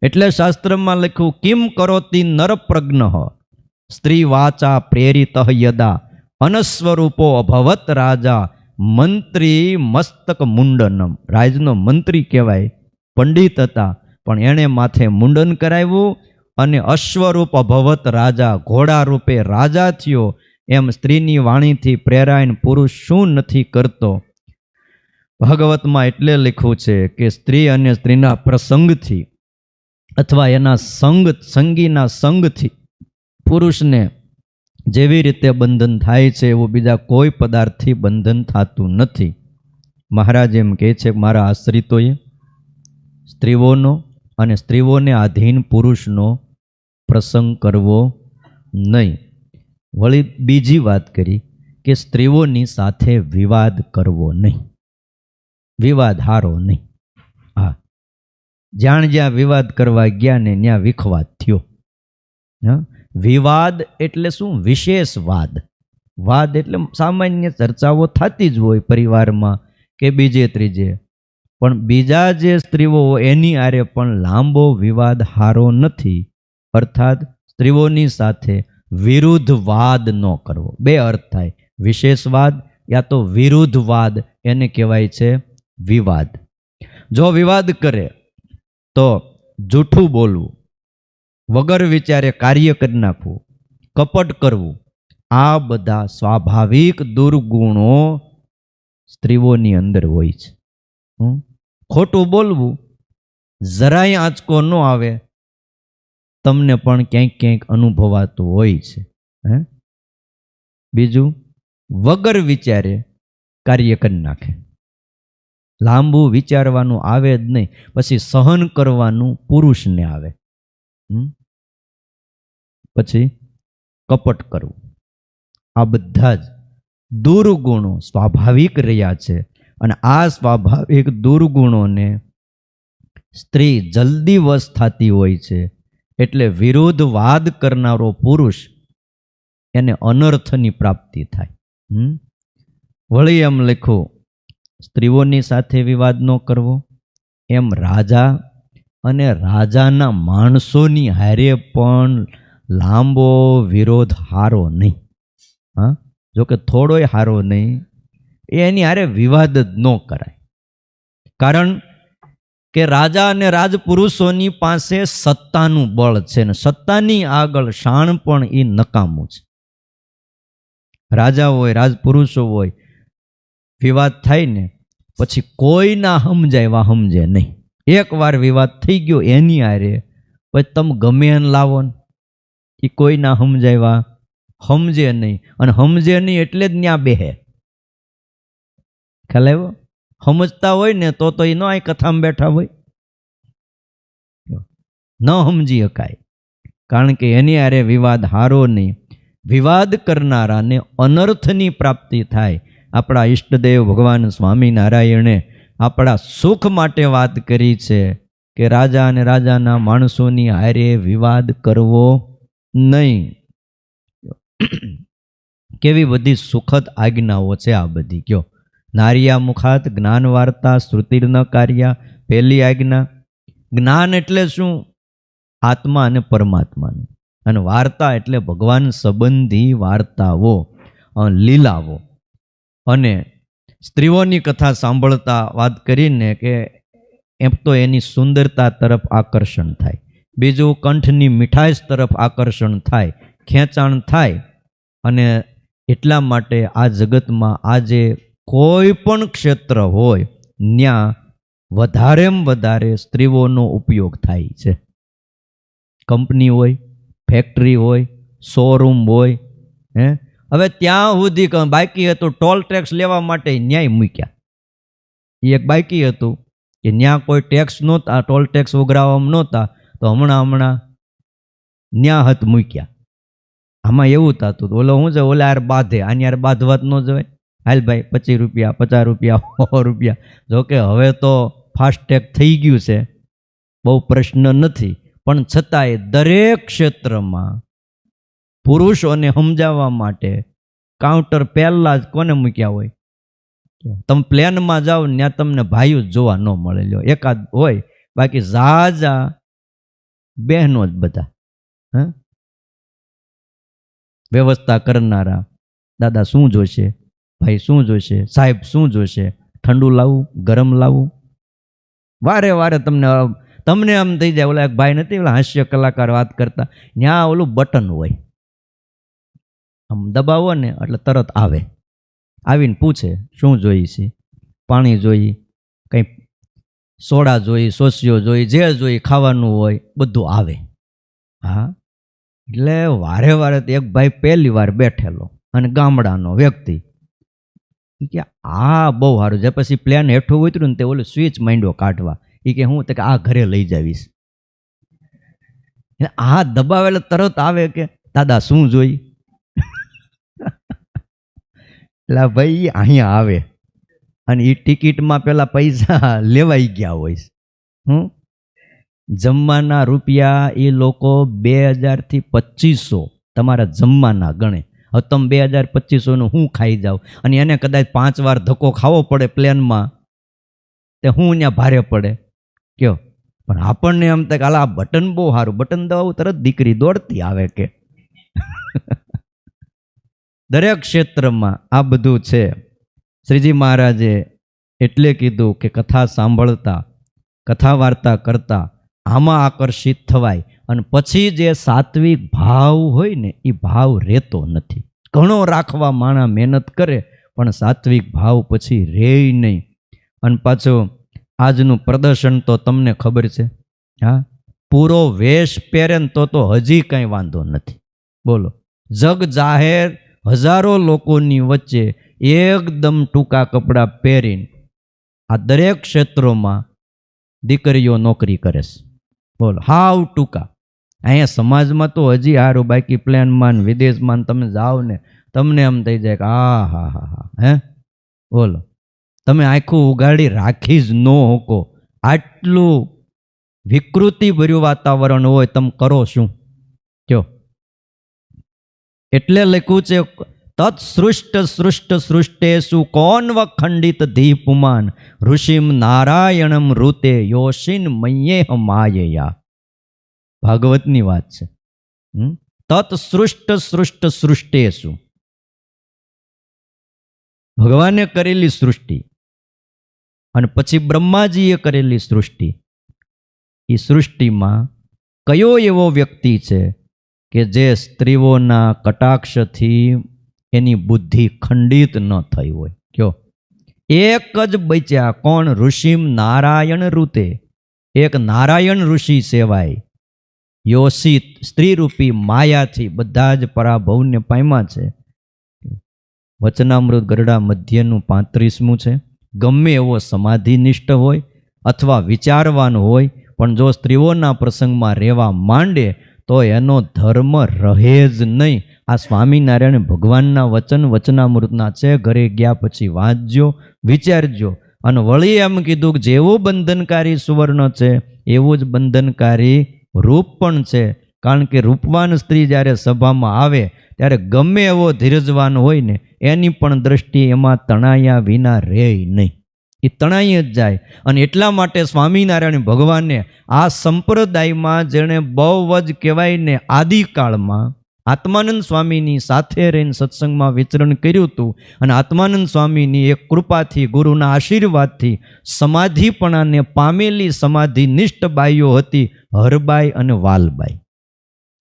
એટલે શાસ્ત્રમાં લખ્યું, કિમ કરોતિ નરપ્રજ્ઞ સ્ત્રી વાચા પ્રેરિત યદા અનસ્વરૂપો અભવત રાજા મંત્રી મસ્તક મુંડનમ. રાજનો મંત્રી કહેવાય, પંડિત હતા, પણ એણે માથે મુંડન કરાવ્યું અને અશ્વરૂપ અભવત રાજા, ઘોડા રૂપે રાજા થયો. એમ સ્ત્રીની વાણીથી પ્રેરાયણ પુરુષ શું નથી કરતો? ભાગવતમાં એટલે લખ્યું છે કે સ્ત્રી અને સ્ત્રીના પ્રસંગથી અથવા એના સંગીના સંગથી પુરુષને જેવી રીતે બંધન થાય છે એવું બીજા કોઈ પદાર્થથી બંધન થતું નથી. મહારાજ એમ કહે છે કે મારા આશ્રિતોએ સ્ત્રીઓનો અને સ્ત્રીઓને આધીન પુરુષનો પ્રસંગ કરવો નહીં. વળી બીજી વાત કરી કે સ્ત્રીઓની સાથે વિવાદ કરવો નહીં. વિવાદ હારો નહીં. હા, જ્યાં વિવાદ કરવા ગયા ને ત્યાં વિખવાદ થયો. વિવાદ એટલે શું? વિશેષ વાદ. વાદ એટલે સામાન્ય ચર્ચાઓ થતી જ હોય પરિવારમાં કે બીજે ત્રીજે, પણ બીજા જે સ્ત્રીઓ એની આરે પણ લાંબો વિવાદ હારો નથી. અર્થાત સ્ત્રીઓની સાથે વિરુદ્ધ વાદ ન કરવો. બે અર્થ થાય, વિશેષવાદ યા તો વિરુદ્ધવાદ, એને કહેવાય છે વિવાદ. જો વિવાદ કરે તો જૂઠું બોલવું, વગર વિચારે કાર્ય કરી નાખવું, કપટ કરવું, આ બધા સ્વાભાવિક દુર્ગુણો સ્ત્રીઓની અંદર હોય છે. ખોટું બોલવું જરાય આંચકો ન આવે, તમને પણ ક્યાંક ક્યાંક અનુભવાતું હોય છે. બીજું, વગર વિચારે કાર્ય કરી નાખે. લાંબુ વિચારવાનું આવે જ નહીં, પછી સહન કરવાનું પુરુષને આવે. પછી કપટ કરવું. આ બધા જ દુર્ગુણો સ્વાભાવિક રહ્યા છે, અને આ સ્વાભાવિક દુર્ગુણોને સ્ત્રી જલ્દી વશ થતી હોય છે. એટલે વિરુદ્ધ વાદ કરનારો પુરુષ એને અનર્થની પ્રાપ્તિ થાય. વળી એમ લખો, સ્ત્રીઓની સાથે વિવાદ ન કરવો. એમ રાજા અને રાજાના માણસોની હારે પણ લાંબો વિરોધ હારો નહીં. હા, જોકે થોડોય હારો નહીં, એની હારે વિવાદ જ ન કરાય. કારણ કે રાજા અને રાજપુરુષોની પાસે સત્તાનું બળ છે ને સત્તાની આગળ શાણ પણ એ નકામું છે. રાજા હોય, રાજપુરુષો હોય, વિવાદ થાય ને પછી કોઈ ના સમજાય સમજે નહીં. એકવાર વિવાદ થઈ ગયો એની હારે, પછી તમે ગમે એને લાવો ને એ કોઈ ના સમજાય સમજે નહીં. અને સમજે નહીં એટલે જ ત્યાં બેહે. ખ્યાલ આવ્યો? સમજતા હોય ને તો એ ન આ કથામાં બેઠા હોય, ન સમજી શકાય. કારણ કે એની હારે વિવાદ હારો નહીં. વિવાદ કરનારાને અનર્થની પ્રાપ્તિ થાય. આપણા ઈષ્ટદેવ ભગવાન સ્વામિનારાયણે આપણા સુખ માટે વાત કરી છે કે રાજા અને રાજાના માણસોની હારે વિવાદ કરવો નહીં. કેવી બધી સુખદ આજ્ઞાઓ છે આ બધી. કયો, નારિયા મુખાત જ્ઞાન વાર્તા શ્રુતિર્ન કાર્યા. પહેલી આજ્ઞા, જ્ઞાન એટલે શું? આત્મા અને પરમાત્માનું. અને વાર્તા એટલે ભગવાન સંબંધી વાર્તાઓ, લીલાઓ. અને સ્ત્રીઓની કથા સાંભળતા વાત કરીને કે એમ તો એની સુંદરતા તરફ આકર્ષણ થાય. બીજું, કંઠની મીઠાશ તરફ આકર્ષણ થાય, ખેંચાણ થાય. અને એટલા માટે આ જગતમાં આજે કોઈ પણ ક્ષેત્ર હોય ત્યાં વધારેમાં વધારે સ્ત્રીઓનો ઉપયોગ થાય છે. કંપની હોય, ફેક્ટરી હોય, શોરૂમ હોય. હવે ત્યાં સુધી બાકી હતું ટોલ ટેક્સ લેવા માટે ન્યાય મૂક્યા. એ એક બાકી હતું કે ત્યાં કોઈ ટેક્સ નહોતા, ટોલ ટેક્સ ઉઘરાવવામાં નહોતા, તો હમણાં ન્યા હત મૂક્યા. આમાં એવું થતું, ઓલો શું છે, ઓલા યાર બાંધે, આની યાર બાંધવા જ ન જવાય. હાલ ભાઈ 25 રૂપિયા, 50 રૂપિયા, 100 રૂપિયા. જોકે હવે તો ફાસ્ટેગ થઈ ગયું છે, બહુ પ્રશ્ન નથી. પણ છતાંય દરેક ક્ષેત્રમાં પુરુષોને સમજાવવા માટે કાઉન્ટર પહેલાં જ કોને મૂક્યા હોય? તમે પ્લેનમાં જાઓ ત્યાં તમને ભાઈઓ જોવા ન મળે. લ્યો એકાદ હોય, બાકી ઝાઝા બહેનો જ બધા. હા, વ્યવસ્થા કરનારા, દાદા શું જોશે, ભાઈ શું જોશે, સાહેબ શું જોશે, ઠંડુ લાવવું, ગરમ લાવવું, વારે વારે તમને આમ થઈ જાય. ઓલા એક ભાઈ નથી, ઓલા હાસ્ય કલાકાર વાત કરતા, ત્યાં ઓલું બટન હોય, આમ દબાવો ને એટલે તરત આવે, આવીને પૂછે શું જોઈ છે, પાણી જોઈ, કંઈ સોડા જોઈ, સોસિયો જોઈ, જે જોઈ, ખાવાનું હોય બધું આવે. હા, એટલે વારે વારે એક ભાઈ પહેલી વાર બેઠેલો અને ગામડાનો વ્યક્તિ, એ કે આ બહુ સારું છે. પછી પ્લેન હેઠું ઉતર્યું ને તે ઓલું સ્વિચ માંડ્યો કાઢવા. એ કે હું તો કે આ ઘરે લઈ જાવીશ. આ દબાવેલો તરત આવે કે દાદા શું જોઈ. એટલે ભાઈ અહીંયા આવે અને એ ટિકિટમાં પેલા પૈસા લેવાઈ ગયા હોય. જમવાના રૂપિયા એ લોકો 2000 થી 2500 તમારા જમવાના ગણે. હવે તમે 2000-2500 હું ખાઈ જાઓ અને એને કદાચ 5 વાર ધક્કો ખાવો પડે પ્લેનમાં, તે હું ત્યાં ભારે પડે કયો. પણ આપણને એમ થાય કે હાલ આ બટન બહુ સારું, બટન દબાવું તરત દીકરી દોડતી આવે કે. દરેક ક્ષેત્રમાં આ બધું છે. શ્રીજી મહારાજે એટલે કીધું કે કથા સાંભળતા, કથા વાર્તા કરતા આમાં આકર્ષિત થવાય. અને પછી જે સાત્વિક ભાવ હોય ને એ ભાવ રહેતો નથી. ઘણો રાખવા માણા મહેનત કરે પણ સાત્વિક ભાવ પછી રહે નહીં. અને પાછો આજનું પ્રદર્શન તો તમને ખબર છે. હા, પૂરો વેશ પહેરે ને તો હજી કંઈ વાંધો નથી. બોલો, જગ જાહેર હજારો લોકોની વચ્ચે એકદમ ટૂંકા કપડાં પહેરીને આ દરેક ક્ષેત્રોમાં દીકરીઓ નોકરી કરે છે. બોલો, હાવ ટૂંકા. અહીંયા સમાજમાં તો હજી હારું, બાકી પ્લેનમાં વિદેશમાં તમે જાઓ ને તમને એમ થઈ જાય કે આ હા હા હા હે. બોલો, તમે આખું ઉગાડી રાખી જ ન શકો. આટલું વિકૃતિ ભર્યું વાતાવરણ હોય, તમે કરો શું કયો. એટલે લખ્યું છે તત્સૃષ્ટ સૃષ્ટ સૃષ્ટેશુ કોન્વ ખંડિત દીપમાન ઋષિમ નારાયણમ ઋતે યોશિન મય્યેહ માયયા. ભાગવતની વાત છે. તત્સૃષ્ટ સૃષ્ટ સૃષ્ટેશુ, ભગવાને કરેલી સૃષ્ટિ અને પછી બ્રહ્માજીએ કરેલી સૃષ્ટિ, એ સૃષ્ટિમાં કયો એવો વ્યક્તિ છે કે જે સ્ત્રીઓના કટાક્ષથી એની બુદ્ધિ ખંડિત ન થઈ હોય કયો. એક જ બચ્યા, કોણ? ઋષિમ નારાયણ ઋતે, એક નારાયણ ઋષિ સેવાય. યોષિત સ્ત્રી રૂપી માયાથી બધા જ પરાભવને પામ્યા છે. વચનામૃત ગરડા મધ્યનું 35મું છે. ગમે એવો સમાધિનિષ્ઠ હોય અથવા વિચારવાન હોય, પણ જો સ્ત્રીઓના પ્રસંગમાં રહેવા માંડે તો એનો ધર્મ રહે જ નહીં. આ સ્વામિનારાયણ ભગવાનના વચન વચનામૃતના છે. ઘરે ગયા પછી વાંચજો, વિચારજો. અને વળી એમ કીધું કે જેવું બંધનકારી સુવર્ણ છે એવું જ બંધનકારી રૂપ પણ છે. કારણ કે રૂપવાન સ્ત્રી જ્યારે સભામાં આવે ત્યારે ગમે એવો ધીરજવાન હોય ને એની પણ દ્રષ્ટિ એમાં તણાયા વિના રહે નહીં, એ તણાઈ જ જાય. અને એટલા માટે સ્વામિનારાયણ ભગવાને આ સંપ્રદાયમાં જેણે બહુ જ કહેવાય ને આદિકાળમાં આત્માનંદ સ્વામીની સાથે રહીને સત્સંગમાં વિચરણ કર્યું હતું. અને આત્માનંદ સ્વામીની એક કૃપાથી, ગુરુના આશીર્વાદથી સમાધિપણાને પામેલી સમાધિનિષ્ઠ બાઈઓ હતી હરબાઈ અને વાલબાઈ.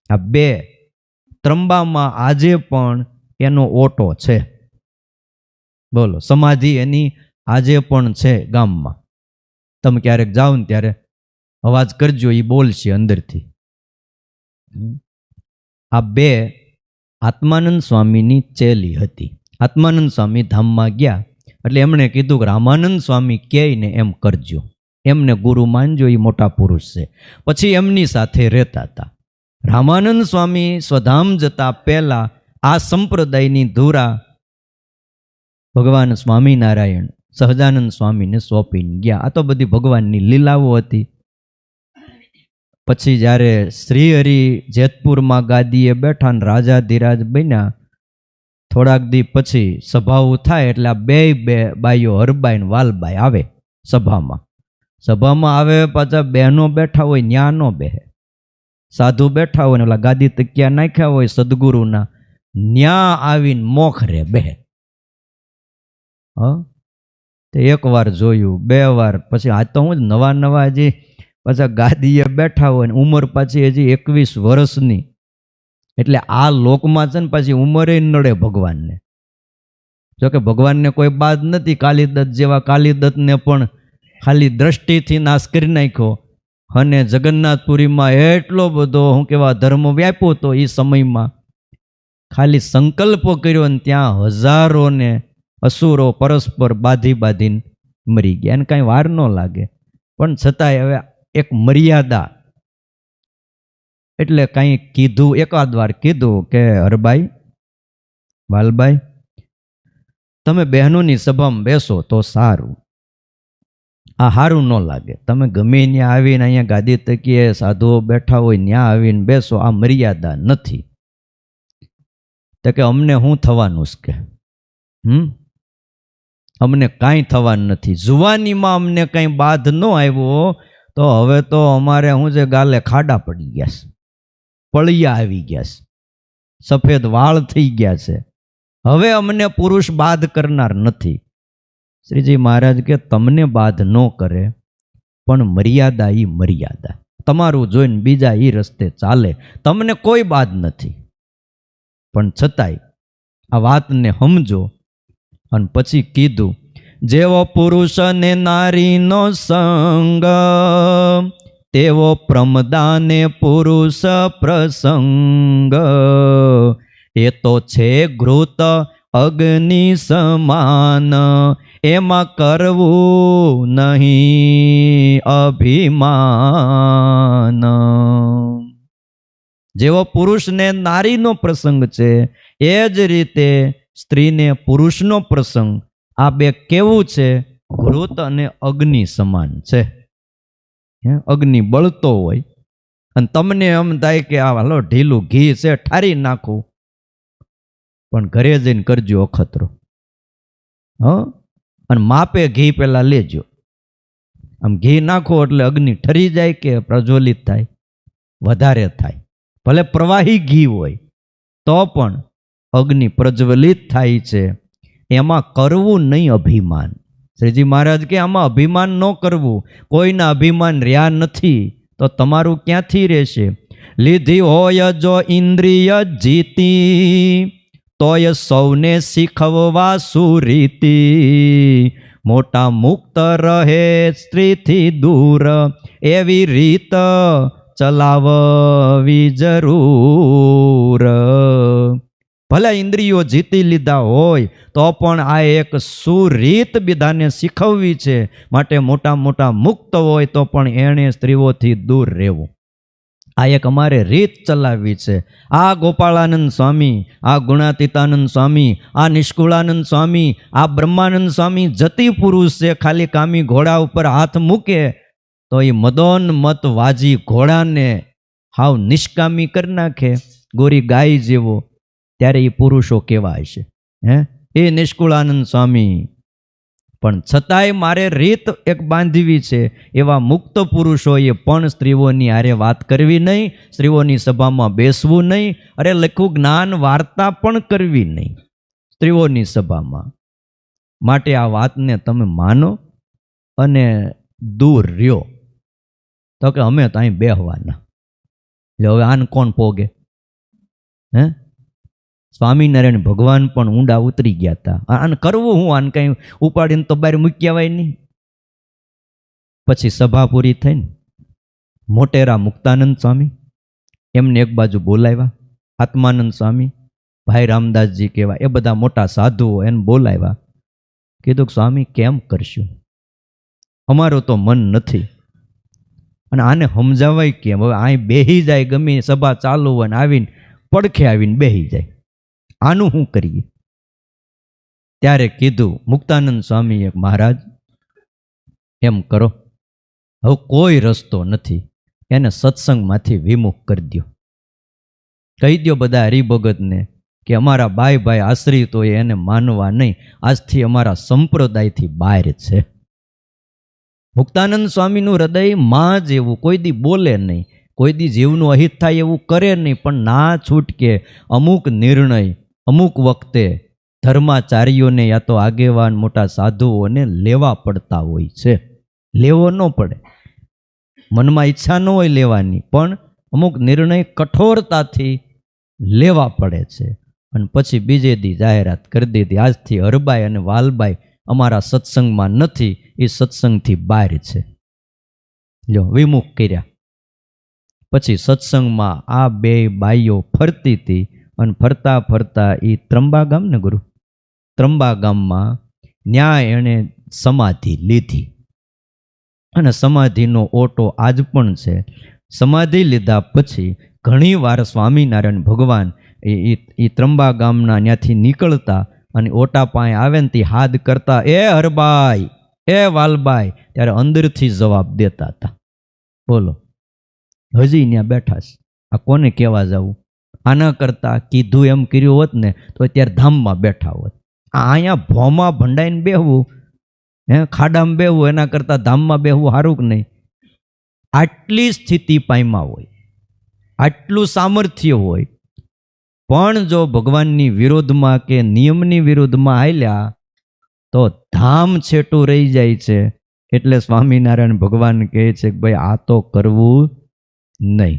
આ બે ત્રંબામાં આજે પણ એનો ઓટો છે. બોલો, સમાધિ એની આજે પણ છે ગામમાં. તમે ક્યારેક જાઓ ને ત્યારે અવાજ કરજો, એ બોલશે અંદરથી. આ બે આત્માનંદ સ્વામીની ચેલી હતી. આત્માનંદ સ્વામી ધામમાં ગયા એટલે એમણે કીધું કે રામાનંદ સ્વામી કહે ને એમ કરજો, એમને ગુરુ માનજો, એ મોટા પુરુષ છે. પછી એમની સાથે રહેતા હતા. રામાનંદ સ્વામી સ્વધામ જતા પહેલા આ સંપ્રદાયની ધુરા ભગવાન સ્વામિનારાયણ સહજાનંદ સ્વામીને સોંપીને ગયા. આ તો બધી ભગવાનની લીલાઓ હતી. પછી જ્યારે શ્રીહરિ જેતપુરમાં ગાદીએ બેઠા ને રાજાધિરાજ બન્યા, થોડાક દી પછી સભાઓ થાય એટલે આ બે બાઈઓ હરબાઈ ને વાલબાઈ આવે સભામાં. સભામાં આવે પાછા બહેનો બેઠા હોય ન્યા ન બેહે. સાધુ બેઠા હોય ને ઓલા ગાદી તકિયા નાખ્યા હોય સદગુરુના, ન્યા આવીને મોખરે બે. તે એક વાર જોયું, બે વાર, પછી આ તો હું જ નવા નવા હજી પાછા ગાદીએ બેઠા હોય ને ઉંમર પાછી હજી 21 વર્ષની, એટલે આ લોકમાં છે ને પાછી ઉંમરે નડે ભગવાનને. જોકે ભગવાનને કોઈ બાદ નથી, કાલિદત્ત જેવા કાલિદત્તને પણ ખાલી દ્રષ્ટિથી નાશ કરી નાખ્યો, અને જગન્નાથપુરીમાં એટલો બધો હું કેવા ધર્મ વ્યાપ્યો હતો એ સમયમાં, ખાલી સંકલ્પ કર્યો ને ત્યાં હજારોને અસુરો પરસ્પર બાંધીને મરી ગયા. એને કાંઈ વાર ન લાગે, પણ છતાંય હવે એક મર્યાદા, એટલે કાંઈ કીધું, એકાદ વાર કીધું કે હરભાઈ, વાલભાઈ, તમે બહેનોની સભામાં બેસો તો સારું, આ સારું ન લાગે. તમે ગમે ત્યાં આવીને અહીંયા ગાદી તકીએ સાધુઓ બેઠા હોય ત્યાં આવીને બેસો, આ મર્યાદા નથી. તો કે અમને શું થવાનું છે કે અમને કાંઈ થવાનું નથી. જુવાનીમાં અમને કંઈ બાધ ન આવ્યો તો હવે તો અમારે શું છે, ગાલે ખાડા પડી ગયા છે, પળિયા આવી ગયા છે, સફેદ વાળ થઈ ગયા છે, હવે અમને પુરુષ બાધ કરનાર નથી. શ્રીજી મહારાજ કે તમને બાધ ન કરે, પણ મર્યાદા ઈ મર્યાદા, તમારું જોઈને બીજા ઈ રસ્તે ચાલે, તમને કોઈ બાધ નથી. પણ છતાંય આ વાતને સમજો. અને પછી કીધું, જેવો પુરુષ ને નારીનો સંગ, તેવો પ્રમદાને પુરુષ પ્રસંગ, એ તો છે ઘૃત અગ્નિ સમાન, એમાં કરવું નહીં અભિમાન. જેવો પુરુષને નારીનો પ્રસંગ છે, એ જ રીતે સ્ત્રીને પુરુષનો પ્રસંગ, આ બે કેવું છે, ઘૃત અને અગ્નિ સમાન છે. અગ્નિ બળતો હોય અને તમને એમ થાય કે આ હાલો ઢીલું ઘી છે ઠારી નાખું, પણ ઘરે જઈને કરજો અખતરો. અને માપે ઘી પેલા લેજો. આમ ઘી નાખો એટલે અગ્નિ ઠરી જાય કે પ્રજ્વલિત થાય, વધારે થાય. ભલે પ્રવાહી ઘી હોય તો પણ અગ્નિ પ્રજ્વલિત થાય છે. એમાં કરવું નહીં અભિમાન. શ્રીજી મહારાજ કે આમાં અભિમાન ન કરવું. કોઈના અભિમાન રહ્યા નથી તો તમારું ક્યાંથી રહેશે? લીધી હોય જો ઇન્દ્રિય જીતી, તોય સૌને શીખવવા સુરીતિ. મોટા મુક્ત રહે સ્ત્રીથી દૂર, એવી રીત ચલાવવી જરૂર. ભલે ઇન્દ્રિયો જીતી લીધા હોય તો પણ આ એક સુરીત બધાને શીખવવી છે. માટે મોટા મોટા મુક્ત હોય તો પણ એણે સ્ત્રીઓથી દૂર રહેવું. આ એક અમારે રીત ચલાવવી છે. આ ગોપાળાનંદ સ્વામી, આ ગુણાતીતાનંદ સ્વામી, આ નિષ્કુળાનંદ સ્વામી, આ બ્રહ્માનંદ સ્વામી જતી પુરુષ છે. ખાલી કામી ઘોડા ઉપર હાથ મૂકે તો એ મદોન મત વાજી ઘોડાને હાવ નિષ્કામી કરી નાખે, ગોરી ગાય જેવો. ત્યારે એ પુરુષો કેવા હશે? એ નિષ્કુળાનંદ સ્વામી. પણ છતાંય મારે રીત એક બાંધવી છે. એવા મુક્ત પુરુષોએ પણ સ્ત્રીઓની હારે વાત કરવી નહીં, સ્ત્રીઓની સભામાં બેસવું નહીં. અરે લખું જ્ઞાન વાર્તા પણ કરવી નહીં સ્ત્રીઓની સભામાં. માટે આ વાતને તમે માનો અને દૂર રહ્યો. તો કે અમે તો અહીં બેહવાના. એટલે હવે આને કોણ પોગે? સ્વામિનારાયણ ભગવાન પણ ઊંડા ઉતરી ગયા હતા. આને કરવું હું? આને કંઈ ઉપાડીને તો બહાર મૂકી આવાય નહીં. પછી સભા પૂરી થઈને મોટેરા મુક્તાનંદ સ્વામી એમને એક બાજુ બોલાવ્યા, આત્માનંદ સ્વામી, ભાઈ રામદાસજી કહેવાય, એ બધા મોટા સાધુઓ એને બોલાવ્યા. કીધું સ્વામી કેમ કરશું, અમારું તો મન નથી. અને આને સમજાવાય કેમ? હવે અહીં બેહી જાય, ગમે સભા ચાલુ હોય ને આવીને પડખે આવીને બેહી જાય, આનું શું કરીએ? ત્યારે કીધું મુક્તાનંદ સ્વામીએ, મહારાજ એમ કરો, હવે કોઈ રસ્તો નથી, એને સત્સંગમાંથી વિમુખ કરી દો. કહી દો બધા હરિભગતને કે અમારા બાઈ ભાઈ આશ્રિતોએ એને માનવા નહીં, આજથી અમારા સંપ્રદાયથી બહાર છે. મુક્તાનંદ સ્વામીનું હૃદય માં જેવું, કોઈ દી બોલે નહીં. કોઈ દી જીવનું અહિત થાય એવું કરે નહીં, પણ ના છૂટકે અમુક નિર્ણય અમુક વખતે ધર્માચાર્યોને યા તો આગેવાન મોટા સાધુઓને લેવા પડતા હોય છે. લેવો ન પડે, મનમાં ઈચ્છા ન હોય લેવાની, પણ અમુક નિર્ણય કઠોરતાથી લેવા પડે છે. અને પછી બીજે દી જાહેરાત કરી દીધી, આજથી હરબાઈ અને વાલબાઈ અમારા સત્સંગમાં નથી, એ સત્સંગથી બહાર છે. જો વિમુખ કર્યા. પછી સત્સંગમાં આ બે બાઈઓ ફરતી હતી અને ફરતા ફરતા એ ત્રંબા ગામ ને ગુરુ, ત્રંબા ગામમાં ન્યાય એણે સમાધિ લીધી અને સમાધિનો ઓટો આજ પણ છે. સમાધિ લીધા પછી ઘણી વાર સ્વામિનારાયણ ભગવાન એ ત્રંબા ગામના ત્યાંથી નીકળતા અને ઓટા પાસે આવે ને તે હાથ કરતા, એ હરબાઈ, એ વાલબાઈ, ત્યારે અંદરથી જવાબ દેતા હતા. બોલો, હજી ત્યાં બેઠા છે, આ કોને કહેવા જવું? આના કરતાં કીધું એમ કર્યું હોત ને તો અત્યારે ધામમાં બેઠા હોત. અહીંયા ભોમાં ભંડાઈને બેહવું, ખાડામાં બેહવું, એના કરતાં ધામમાં બેહવું સારું કે નહીં? આટલી સ્થિતિ પામ્યા હોય, આટલું સામર્થ્ય હોય, પણ જો ભગવાનની વિરોધમાં કે નિયમની વિરુદ્ધમાં હાલ્યા તો ધામ છેટું રહી જાય છે. એટલે સ્વામિનારાયણ ભગવાન કહે છે કે ભાઈ આ તો કરવું નહીં.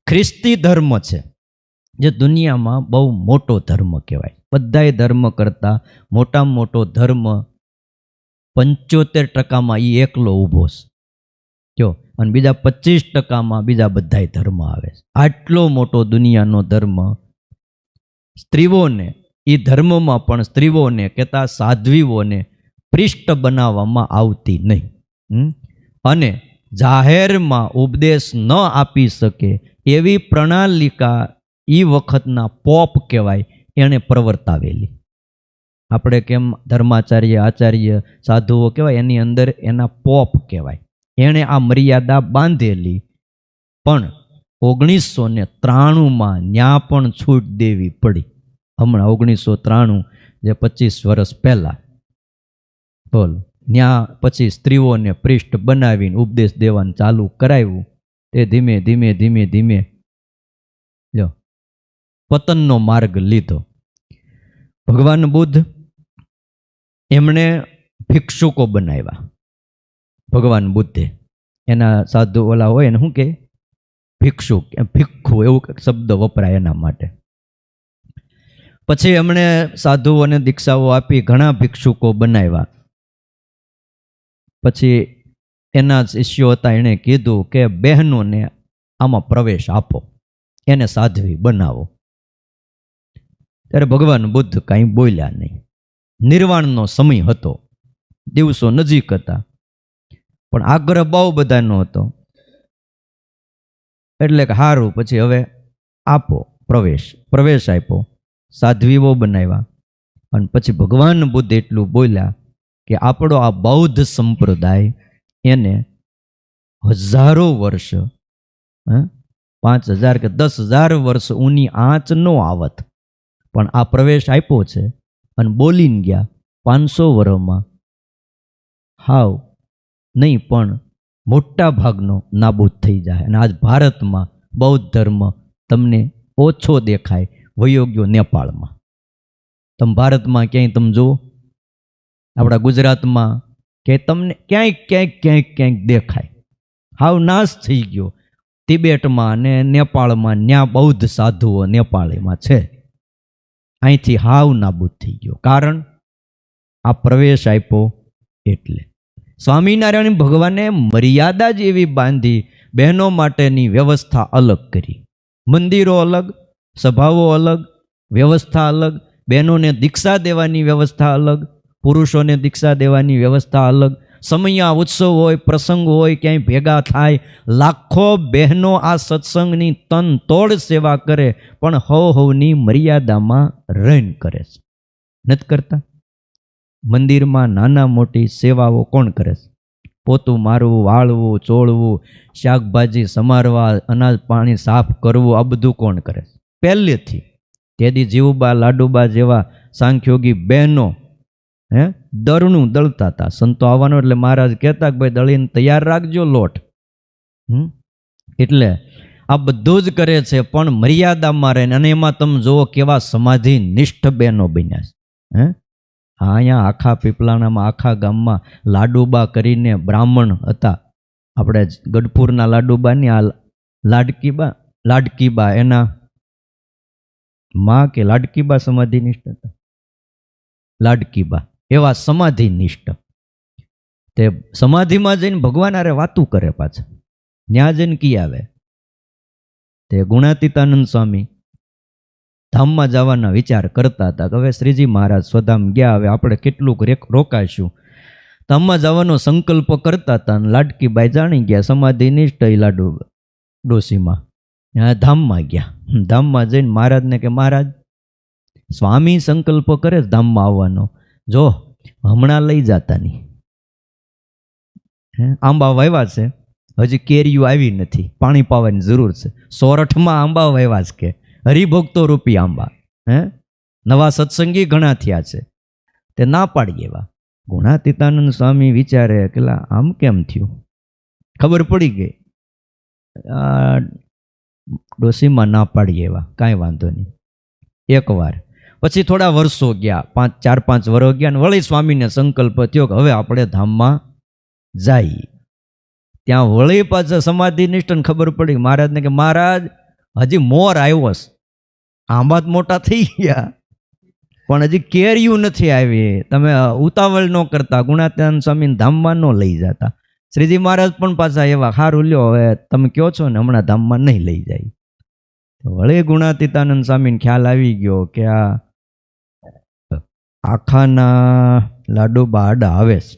ખ્રિસ્તી ધર્મ છે જે દુનિયામાં બહુ મોટો ધર્મ કહેવાય. બધાય ધર્મ કરતાં મોટામાં મોટો ધર્મ 75% એ એકલો ઊભો છે કયો, અને બીજા 25% બીજા બધાય ધર્મ આવે છે. આટલો મોટો દુનિયાનો ધર્મ સ્ત્રીઓને, એ ધર્મમાં પણ સ્ત્રીઓને કહેતા સાધ્વીઓને પૃષ્ઠ બનાવવામાં આવતી નહીં, અને જાહેરમાં ઉપદેશ ન આપી શકે એવી પ્રણાલિકા એ વખતના પોપ કહેવાય એણે પ્રવર્તાવેલી. આપણે કેમ ધર્માચાર્ય, આચાર્ય, સાધુઓ કહેવાય, એની અંદર એના પોપ કહેવાય. એણે આ મર્યાદા બાંધેલી. પણ 1993માં ન્યા પણ છૂટ દેવી પડી. હમણાં 1993, જે 25 વર્ષ પહેલાં, બોલ, ન્યા પછી સ્ત્રીઓને પૃષ્ઠ બનાવીને ઉપદેશ દેવાનું ચાલુ કરાવ્યું. તે ધીમે ધીમે ધીમે ધીમે જો પતનનો માર્ગ લીધો. ભગવાન બુદ્ધ એમણે ભિક્ષુકો બનાવ્યા. ભગવાન બુદ્ધે એના સાધુ ઓલા હોય ને શું કે ભિક્ષુક, ભિક્ષુ એવું શબ્દ વપરાય એના માટે. પછી એમણે સાધુઓને દીક્ષાઓ આપી, ઘણા ભિક્ષુકો બનાવ્યા. પછી એના શિષ્યો હતા, એણે કીધું કે બહેનોને આમાં પ્રવેશ આપો, એને સાધ્વી બનાવો. ત્યારે ભગવાન બુદ્ધ કાંઈ બોલ્યા નહીં. નિર્વાણનો સમય હતો, દિવસો નજીક હતા, પણ આગ્રહ બહુ બધાનો હતો. એટલે કે સારું, પછી હવે આપો પ્રવેશ આપ્યો, સાધ્વીઓ બનાવ્યા. અને પછી ભગવાન બુદ્ધ એટલું બોલ્યા કે આપણો આ બૌદ્ધ સંપ્રદાય એને હજારો વર્ષ, 5000 કે 10,000 વર્ષ ઊની આંચ ન આવત, પણ આ પ્રવેશ આપ્યો છે અને બોલીને ગયા 500 વર્ષમાં હાવ નહીં પણ મોટા ભાગનો નાબૂદ થઈ જાય. અને આજ ભારતમાં બૌદ્ધ ધર્મ તમને ઓછો દેખાય, વયો ગયો નેપાળમાં. તમે ભારતમાં ક્યાંય તમે જુઓ, આપણા ગુજરાતમાં કે તમને ક્યાંક દેખાય, હાવ નાશ થઈ ગયો. તિબેટમાં ને નેપાળમાં ન્યા બૌદ્ધ સાધુઓ નેપાળીમાં છે, અહીંથી હાવ નાબૂદ થઈ ગયો. કારણ આ પ્રવેશ આપ્યો. એટલે સ્વામિનારાયણ ભગવાને મર્યાદા જ એવી બાંધી, બહેનો માટેની વ્યવસ્થા અલગ કરી. મંદિરો અલગ, સભાઓ અલગ, વ્યવસ્થા અલગ, બહેનોને દીક્ષા દેવાની વ્યવસ્થા અલગ, પુરુષોને દીક્ષા દેવાની વ્યવસ્થા અલગ. સમયા ઉત્સવ હોય, પ્રસંગ હોય, ક્યાંય ભેગા થાય, લાખો બહેનો આ સત્સંગની તન તોડ સેવા કરે, પણ હવની મર્યાદામાં રહીને કરે છે. નથી કરતા? મંદિરમાં નાના મોટી સેવાઓ કોણ કરે છે? પોતું મારવું, વાળવું, ચોળવું, શાકભાજી સમારવા, અનાજ પાણી સાફ કરવું, આ બધું કોણ કરે છે? પહેલેથી. તેથી જીવુબા, લાડુબા જેવા સાંખ્યોગી બહેનો દળનું દળતા હતા. સંતો આવવાનો એટલે મહારાજ કહેતા કે ભાઈ દળીને તૈયાર રાખજો લોટ. એટલે આ બધું જ કરે છે પણ મર્યાદામાં રહીને. અને એમાં તમે જુઓ કેવા સમાધિ નિષ્ઠ બહેનો બન્યા છે. હા, અહીંયા આખા પીપલાણામાં આખા ગામમાં લાડુબા કરીને બ્રાહ્મણ હતા. આપણે ગઢપુરના લાડુબાની આ લાડકીબા એના માં કે લાડકીબા સમાધિનિષ્ઠ હતા. લાડકીબા એવા સમાધિનિષ્ઠ તે સમાધિમાં જઈને ભગવાન હારે વાતું કરે. પાછા ત્યાં જઈને કી આવે તે ગુણાતીતાનંદ સ્વામી ધામમાં જવાના વિચાર કરતા હતા. હવે શ્રીજી મહારાજ સ્વધામ ગયા, હવે આપણે કેટલુંક રોકાશું. ધામમાં જવાનો સંકલ્પ કરતા હતા અને લાડકીબાઈ જાણી ગયા સમાધિનિષ્ઠ લાડુ ડોશીમાં ધામમાં ગયા. ધામમાં જઈને મહારાજને કે મહારાજ સ્વામી સંકલ્પ કરે ધામમાં આવવાનો, જો હમણાં લઈ જતા નહીં. આંબા વાવ્યા છે, હજી કેરીઓ આવી નથી, પાણી પાવાની જરૂર છે. સોરઠમાં આંબા વાવ્યા છે કે હરિભક્તો રૂપી આંબા. નવા સત્સંગી ઘણા થયા છે, તે ના પાડી એવા. ગુણાતીતાનંદ સ્વામી વિચારે કે આમ કેમ થયું, ખબર પડી ગઈ ડોશીમાં ના પાડી એવા, કાંઈ વાંધો નહીં. એકવાર પછી થોડા વર્ષો ગયા, 4-5 વર્ષ ગયા ને વળી સ્વામીને સંકલ્પ થયો કે હવે આપણે ધામમાં જાય. ત્યાં વળી પાછા સમાધિનિષ્ઠને ખબર પડી મહારાજને કે મહારાજ હજી મોર આવ્યો છે, આંબા મોટા થઈ ગયા પણ હજી કેરીયું નથી આવી, તમે ઉતાવળ ન કરતા, ગુણાતીતાનંદ સ્વામીને ધામમાં ન લઈ જતા. શ્રીજી મહારાજ પણ પાછા એવા, સારું લ્યો હવે તમે કહો છો ને હમણાં ધામમાં નહીં લઈ જાય. વળી ગુણાતીતાનંદ સ્વામીને ખ્યાલ આવી ગયો કે આ આખાના લાડુબા આડા આવે છે.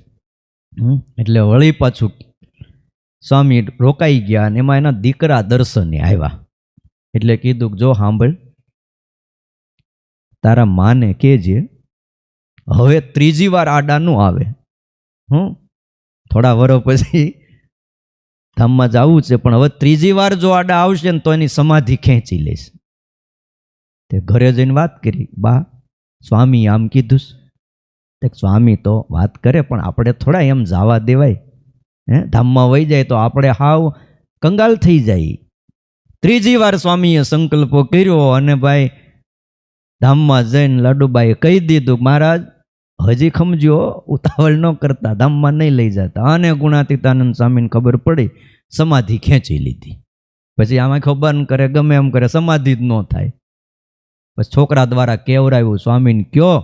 એટલે વળી પાછું સ્વામી રોકાઈ ગયા અને એમાં એના દીકરા દર્શને આવ્યા. એટલે કીધું જો સાંભળ, તારા માને કહેજે હવે 3જી વાર આડા નું આવે. થોડા વર્ષ પછી ધામમાં જવું છે પણ હવે 3જી વાર જો આડા આવશે ને તો એની સમાધિ ખેંચી લઈશ. તે ઘરે જઈને વાત કરી, બા સ્વામી આમ કીધું. સ્વામી તો વાત કરે પણ આપણે થોડા એમ જવા દેવાય, ધામમાં વહી જાય તો આપણે હાવ કંગાલ થઈ જાય. 3જી વાર સ્વામીએ સંકલ્પો કર્યો અને ભાઈ ધામમાં જઈને લાડુબાઈએ કહી દીધું મહારાજ હજી ખમજો, ઉતાવળ ન કરતા, ધામમાં નહીં લઈ જતા. અને ગુણાતીતાનંદ સ્વામીને ખબર પડી, સમાધિ ખેંચી લીધી. પછી આમાં ખબર ન કરે, ગમે એમ કરે, સમાધિ જ ન થાય. પછી છોકરા દ્વારા કેવરાયું, સ્વામીને કયો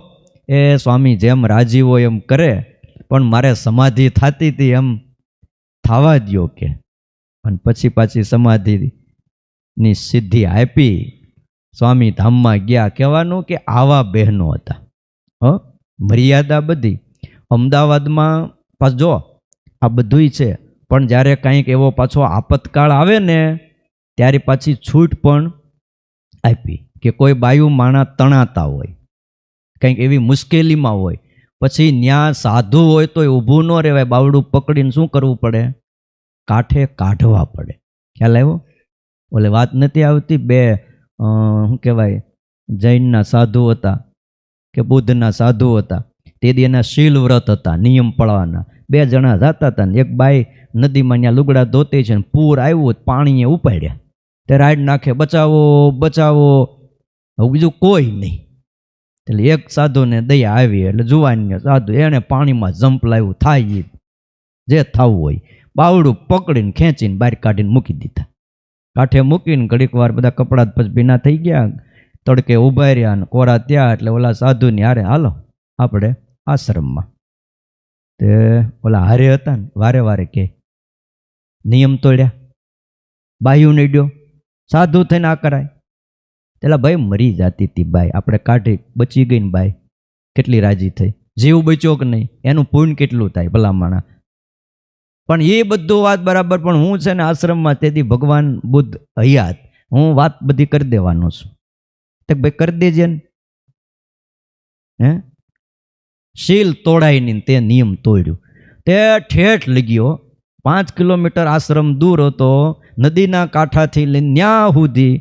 એ સ્વામી જેમ રાજી હોય એમ કરે પણ મારે સમાધિ થતી હતી એમ થવા દ્યો કે. અને પછી પાછી સમાધિની સિદ્ધિ આપી, સ્વામી ધામમાં ગયા. કહેવાનું કે આવા બહેનો હતા, મર્યાદા બધી. અમદાવાદમાં પાછું જો આ બધુંય છે પણ જ્યારે કંઈક એવો પાછો આપતકાળ આવે ને ત્યારે પાછી છૂટ પણ આપી કે કોઈ બાયું માણા તણાતા હોય, કંઈક એવી મુશ્કેલીમાં હોય, પછી ન્યા સાધુ હોય તો ઊભું ન રહેવાય, બાવડું પકડીને શું કરવું પડે, કાંઠે કાઢવા પડે. ખ્યાલ આવ્યો? ઓલે વાત નથી આવતી, બે શું કહેવાય જૈનના સાધુ હતા કે બુદ્ધના સાધુ હતા, તે દી એના શીલ વ્રત હતા, નિયમ પાળવાના. 2 જણા જતા હતા ને એક બાઈ નદીમાં ત્યાં લુગડા ધોતી છે ને પૂર આવ્યું, પાણીએ ઉપાડ્યા, તે રાઈડ નાખે બચાવો બચાવો, બીજું કોઈ નહીં. એટલે એક સાધુને દયા આવી, એટલે જુવાનીએ સાધુ એણે પાણીમાં જંપ લાવ્યું, થાય જે થવું હોય, બાવડું પકડીને ખેંચીને બહાર કાઢીને મૂકી દીધા. કાંઠે મૂકીને ઘડીક વાર બધા કપડાં પછી ભીના થઈ ગયા, તડકે ઊભા રહ્યા ને કોરા ત્યાં. એટલે ઓલા સાધુની હારે હાલો આપણે આશ્રમમાં. તે ઓલા હારે હતા ને વારે વારે કે નિયમ તોડ્યા, બાયું નીડ્યો, સાધુ થઈને આ કરાય. પેલા ભાઈ મરી જતી હતી બાઈ, આપણે કાઢી બચી ગઈ ને બાઈ, કેટલી રાજી થઈ, જીવ બચ્યો કે નહીં, એનું પુણ્ય કેટલું થાય ભલામણા. પણ એ બધું વાત બરાબર, પણ હું છે ને આશ્રમમાં તેથી ભગવાન બુદ્ધ હયાત, હું વાત બધી કરી દેવાનો છું. તો ભાઈ કરી દેજે ને. શીલ તોડાઈ નહીં, તે નિયમ તોડ્યું. તે ઠેઠ લગ્યો, 5 કિલોમીટર આશ્રમ દૂર હતો, નદીના કાંઠાથી લઈને ન્યા સુધી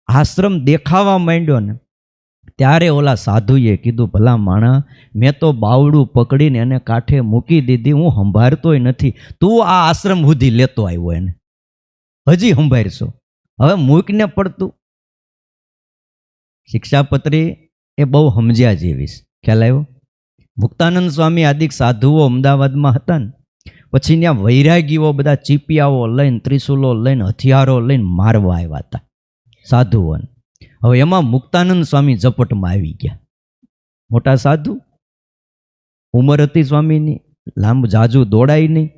આશ્રમ દેખાવા માંડ્યો ને ત્યારે ઓલા સાધુએ કીધું, ભલા માણા, મેં તો બાવડું પકડીને એને કાંઠે મૂકી દીધી, હું સંભાળતોય નથી, તું આ આશ્રમ સુધી લેતો આવ્યો એને. હજી સંભાળશો, હવે મૂકને પડતું. શિક્ષાપત્રી એ બહુ સમજ્યા જેવી છે. ખ્યાલ આવ્યો? મુક્તાનંદ સ્વામી આદિક સાધુઓ અમદાવાદમાં હતા ને, પછી ત્યાં વૈરાગીઓ બધા ચીપિયાઓ લઈને, ત્રિશુલો લઈને, હથિયારો લઈને મારવા આવ્યા હતા સાધુઓને. હવે એમાં મુક્તાનંદ સ્વામી ઝપટમાં આવી ગયા. મોટા સાધુ, ઉંમર હતી સ્વામીની, લાંબુ જાજુ દોડાય નહીં,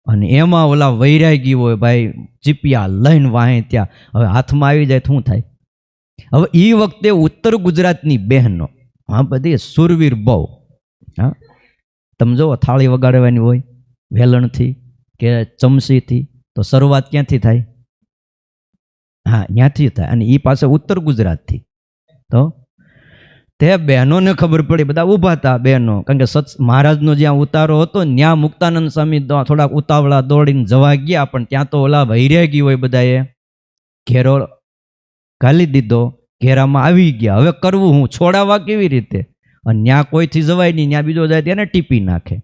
અને એમાં ઓલા વૈરાગી હોય ભાઈ, ચીપિયા લઈને વાહે ત્યાં. હવે હાથમાં આવી જાય શું થાય? હવે એ વખતે ઉત્તર ગુજરાતની બહેનો, હા, બધી સુરવીર બહુ. હા, તમે જો થાળી વગાડવાની હોય વેલણથી કે ચમચીથી, તો શરૂઆત ક્યાંથી થાય? હા, ત્યાંથી થાય. અને એ પાસે ઉત્તર ગુજરાતથી. તો તે બહેનોને ખબર પડી, બધા ઊભા હતા બહેનો, કારણ કે મહારાજનો જ્યાં ઉતારો હતો ત્યાં મુક્તાનંદ સ્વામી થોડાક ઉતાવળા દોડીને જવા ગયા, પણ ત્યાં તો ઓલા વૈરાગી હોય બધાએ ઘેરો ઘાલી દીધો, ઘેરામાં આવી ગયા. હવે કરવું હું? છોડાવવા કેવી રીતે? અને ત્યાં કોઈથી જવાય નહીં, ત્યાં બીજો જાય તેને ટીપી નાખે.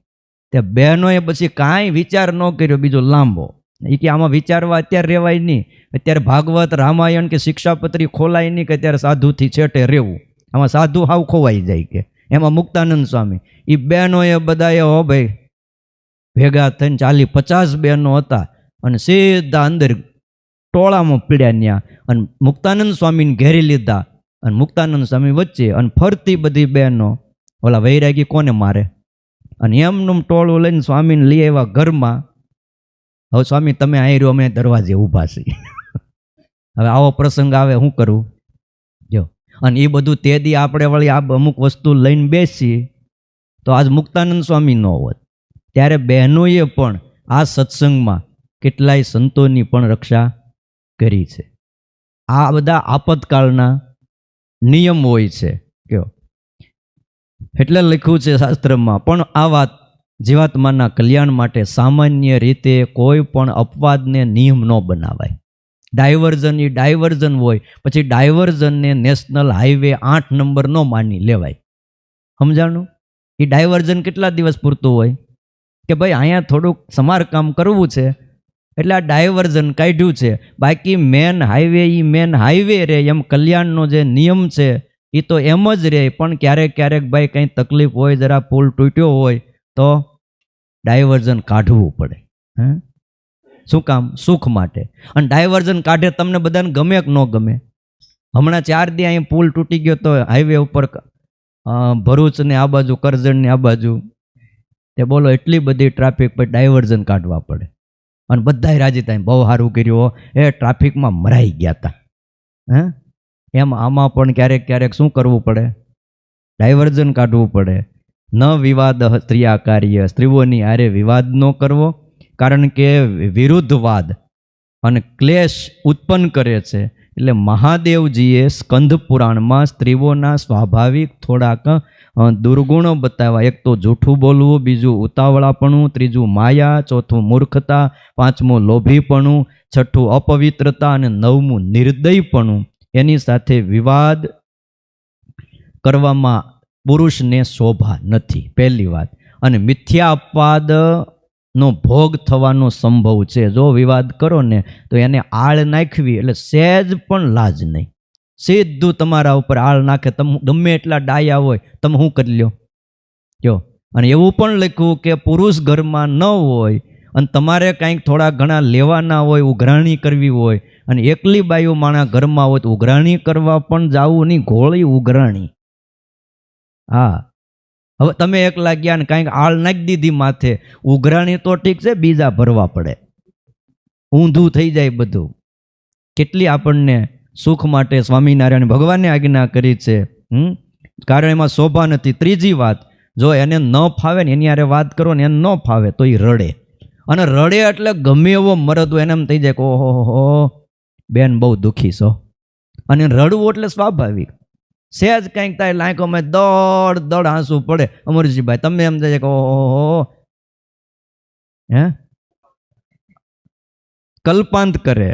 તે બહેનોએ પછી કાંઈ વિચાર ન કર્યો બીજો લાંબો. એ કે આમાં વિચારવા અત્યારે રહેવાય નહીં, અત્યારે ભાગવત રામાયણ કે શિક્ષાપત્રી ખોલાય નહીં, કે અત્યારે સાધુથી છેટે રહેવું, આમાં સાધુ હાવ ખોવાઈ જાય. કે એમાં મુક્તાનંદ સ્વામી એ બહેનોએ બધાએ હો ભાઈ ભેગા થઈને 40-50 બહેનો હતા, અને સીધા અંદર ટોળામાં પીડ્યા ત્યાં, અને મુક્તાનંદ સ્વામીને ઘેરી લીધા, અને મુક્તાનંદ સ્વામી વચ્ચે, અને ફરતી બધી બહેનો ઓલા વૈરાગી કોને મારે. અને એમનું ટોળું લઈને સ્વામીને લઈ આવ્યા ઘરમાં. હવે સ્વામી તમે અહીં રહ્યો, અમે દરવાજે ઊભા છીએ. હવે આવો પ્રસંગ આવે, શું કરવું? જો, અને એ બધું તે દી આપણે વળી આ અમુક વસ્તુ લઈને બેસીએ તો આજ મુક્તાનંદ સ્વામી ન હોત. ત્યારે બહેનોએ પણ આ સત્સંગમાં કેટલાય સંતોની પણ રક્ષા કરી છે. આ બધા આપતકાળના નિયમ હોય છે. કયો એટલે લખ્યું છે શાસ્ત્રમાં, પણ આ વાત જીવાત્માના કલ્યાણ માટે સામાન્ય રીતે કોઈ પણ અપવાદને નિયમ ન બનાવાય. ડાયવર્ઝન એ ડાયવર્ઝન હોય, પછી ડાયવર્ઝનને નેશનલ હાઈવે 8 નંબર ન માની લેવાય. સમજાણું? એ ડાયવર્ઝન કેટલા દિવસ પૂરતું હોય? કે ભાઈ અહીંયા થોડુંક સમારકામ કરવું છે એટલે આ ડાયવર્ઝન કાઢ્યું છે, બાકી મેન હાઈવે એ મેન હાઈવે રહે. એમ કલ્યાણનો જે નિયમ છે એ તો એમ જ રહે. પણ ક્યારેક ક્યારેક ભાઈ કંઈ તકલીફ હોય, જરા પુલ તૂટ્યો હોય તો ડાયવર્ઝન કાઢવું પડે. હે, શું કામ? સુખ માટે. અને ડાયવર્ઝન કાઢે તમને બધાને ગમે કે ન ગમે? હમણાં 4 દી અહીં પુલ તૂટી ગયો તો હાઈવે ઉપર ભરૂચને આ બાજુ, કરજણની આ બાજુ, તે બોલો એટલી બધી ટ્રાફિક, પછી ડાયવર્ઝન કાઢવા પડે. અને બધાય રાજી થાય, બહુ સારું કર્યું, એ ટ્રાફિકમાં મરાઈ ગયા હતા. હે, એમ આમાં પણ ક્યારેક ક્યારેક શું કરવું પડે? ડાયવર્ઝન કાઢવું પડે. ન વિવાદ સ્ત્રીયા કાર્ય, સ્ત્રીઓની આરે વિવાદ ન કરવો, કારણ કે વિરુદ્ધવાદ અને ક્લેશ ઉત્પન્ન કરે છે. એટલે મહાદેવજીએ સ્કંદ પુરાણમાં સ્ત્રીઓના સ્વાભાવિક થોડાક દુર્ગુણો બતાવ્યા. એક તો જૂઠું બોલવું, બીજું ઉતાવળાપણું, ત્રીજું માયા, ચોથું મૂર્ખતા, પાંચમું લોભીપણું, છઠ્ઠું અપવિત્રતા, અને નવમું નિર્દયપણું. એની સાથે વિવાદ કરવામાં પુરુષને શોભા નથી, પહેલી વાત. અને મિથ્યા અપવાદનો ભોગ થવાનો સંભવ છે. જો વિવાદ કરો ને તો એને આળ નાખવી એટલે સહેજ પણ લાજ નહીં, સીધું તમારા ઉપર આળ નાખે. તમે ગમે એટલા ડાયા હોય, તમે શું કરી લ્યો? કયો? અને એવું પણ લખ્યું કે પુરુષ ઘરમાં ન હોય અને તમારે કાંઈક થોડા ઘણા લેવાના હોય, ઉઘરાણી કરવી હોય, અને એકલી બાયું માણા ઘરમાં હોય તો ઉઘરાણી કરવા પણ જાવું નહીં, ઘોળી ઉઘરાણી. હા, હવે તમે એકલા ગયા ને કાંઈક આળ નાખી દીધી માથે, ઉઘરાણી તો ઠીક છે, બીજા ભરવા પડે, ઊંધું થઈ જાય બધું. કેટલી આપણને સુખ માટે સ્વામિનારાયણ ભગવાને આજ્ઞા કરી છે. કારણ એમાં શોભા નથી. ત્રીજી વાત, જો એને ન ફાવે ને એની હારે વાત કરો ને એને ન ફાવે તો એ રડે, અને રડે એટલે ગમે એવો મરદ હોય એને એમ થઈ જાય કે ઓહો બેન બહુ દુઃખી છો. અને રડવું એટલે સ્વાભાવિક. સહેજ કંઈક થાય લાંકોમાં દોડ આંસુ પડે. અમરજીભાઈ તમે એમ થાય કે ઓહો, હે, કલ્પાંત કરે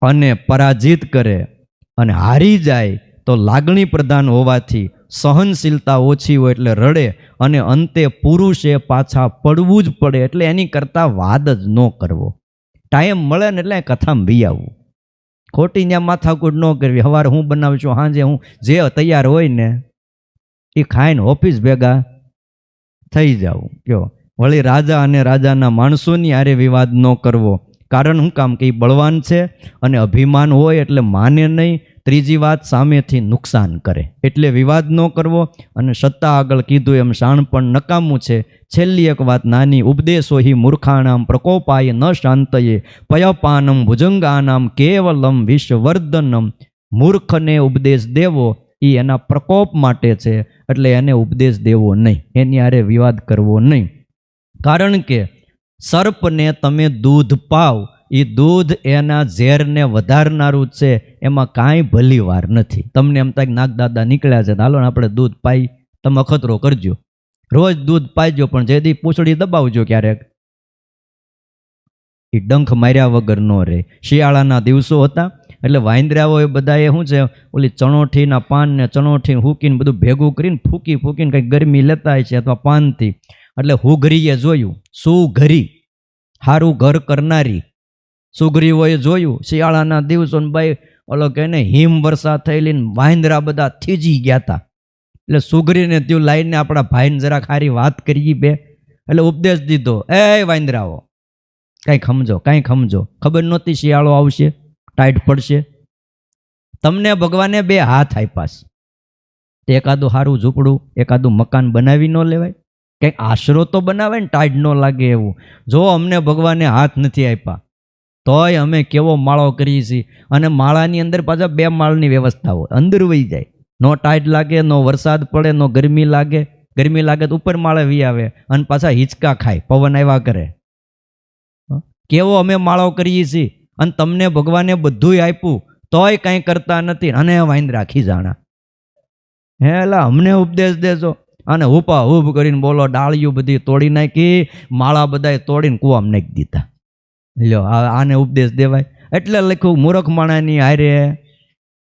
અને પરાજિત કરે અને હારી જાય તો લાગણી પ્રધાન હોવાથી સહનશીલતા ઓછી હોય એટલે રડે, અને અંતે પુરુષે પાછા પડવું જ પડે. એટલે એની કરતાં વાદ જ ન કરવો. ટાઈમ મળે ને એટલે કથામાં વી આવવું. ખોટી ત્યાં માથાકૂટ ન કરવી. સવારે હું બનાવું છું, સાંજે હું જે તૈયાર હોય ને એ ખાઈને ઓફિસ ભેગા થઈ જાવું. કયો વળી રાજા અને રાજાના માણસોની આરે વિવાદ ન કરવો. કારણ શું કામ કે એ બળવાન છે અને અભિમાન હોય એટલે માને નહીં. ત્રીજી વાત, સામેથી નુકસાન કરે એટલે વિવાદ ન કરવો. અને સત્તા આગળ કીધું એમ શાણપણ નકામું છે. છેલ્લી એક વાત નાની, ઉપદેશો હિ મૂર્ખાણામ પ્રકોપાય ન શાંતયે પયપાનમ ભુજંગાનામ કેવલમ વિશ્વવર્ધનમ. મૂર્ખને ઉપદેશ દેવો એ એના પ્રકોપ માટે છે, એટલે એને ઉપદેશ દેવો નહીં, એની હારે વિવાદ કરવો નહીં. કારણ કે સર્પને તમે દૂધ પાવ, એ દૂધ એના ઝેરને વધારનારું છે, એમાં કાંઈ ભલી વાર નથી. તમને એમ થાય નાગદાદા નીકળ્યા છે, હાલો ને આપણે દૂધ પાઈ, તમે અખતરો કરજો, રોજ દૂધ પાઈજો, પણ જે દી પૂંછડી દબાવજો ક્યારેક, એ ડંખ માર્યા વગર ન રહે. શિયાળાના દિવસો હતા એટલે વાંદરાઓએ બધાએ શું છે, ઓલી ચણોઠીના પાન ને ચણોઠી હૂકીને બધું ભેગું કરીને ફૂંકી ફૂંકીને કંઈક ગરમી લેતા છે અથવા પાનથી. એટલે હુઘરીએ જોયું, સુઘરી સારું ઘર કરનારી સુઘરીઓએ જોયું શિયાળાના દિવસો ભાઈ ઓલો કે ને હિમ વર્ષા થયેલી ને વાંદરા બધા થીજી ગયા હતા. એટલે સુઘરીને ત્યું લાઈને આપણા ભાઈને જરાક સારી વાત કરી બે, એટલે ઉપદેશ દીધો, એ વાંદરાઓ કાંઈક સમજો, કાંઈક સમજો. ખબર નહોતી શિયાળો આવશે, ટાઈટ પડશે. તમને ભગવાને બે હાથ આપ્યા છે, એકાદું સારું ઝૂંપડું, એકાદું મકાન બનાવી ન લેવાય? કંઈક આશરો તો બનાવે ને, ટાઈટ ન લાગે એવું. જો અમને ભગવાને હાથ નથી આપ્યા તોય અમે કેવો માળો કરીએ છીએ. અને માળાની અંદર પાછા 2 માળની વ્યવસ્થા હોય, અંદર વહી જાય, નો ટાઈટ લાગે, નો વરસાદ પડે, નો ગરમી લાગે. ગરમી લાગે તો ઉપર માળે વી આવે અને પાછા હિંચકા ખાય, પવન આવ્યા કરે. કેવો અમે માળો કરીએ છીએ, અને તમને ભગવાને બધુંય આપ્યું તોય કાંઈ કરતા નથી. અને વાંદરા ખીજાણા, હે એલા અમને ઉપદેશ દેજો. અને હુપા હુપ કરીને બોલો, ડાળીઓ બધી તોડી નાખી, માળા બધા તોડીને કૂવામાં નાખી દીધા. લ્યો આને ઉપદેશ દેવાય? એટલે લખ્યું મૂર્ખ માણાની હારે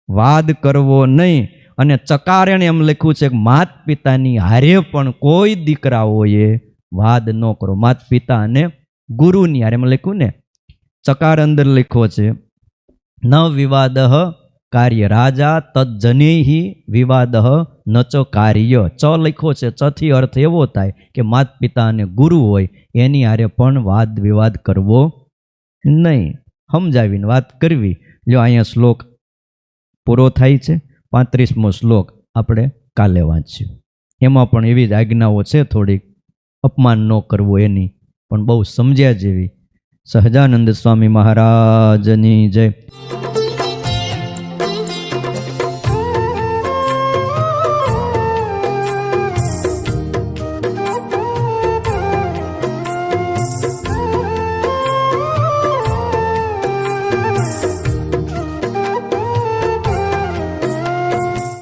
વાદ કરવો નહીં. અને ચકારેણ એમ લખ્યું છે કે માત પિતાની હારે પણ કોઈ દીકરાઓએ વાદ ન કરો. માત પિતા અને ગુરુની હારે એમ લખ્યું ને, ચકાર અંદર લખ્યો છે ન વિવાદ કાર્ય રાજા તજ્જનેહી વિવાદ ન ચ કાર્ય. ચ લખ્યો છે, ચ થી અર્થ એવો થાય કે માત પિતા અને ગુરુ હોય એની હારે પણ વાદ વિવાદ કરવો નહીં, સમજાવીને વાત કરવી. જો અહીંયા શ્લોક પૂરો થાય છે. 35મો શ્લોક આપણે કાલે વાંચ્યું. એમાં પણ એવી જ આજ્ઞાઓ છે, થોડીક અપમાન ન કરવું એની, પણ બહુ સમજ્યા જેવી. સહજાનંદ સ્વામી મહારાજની જય.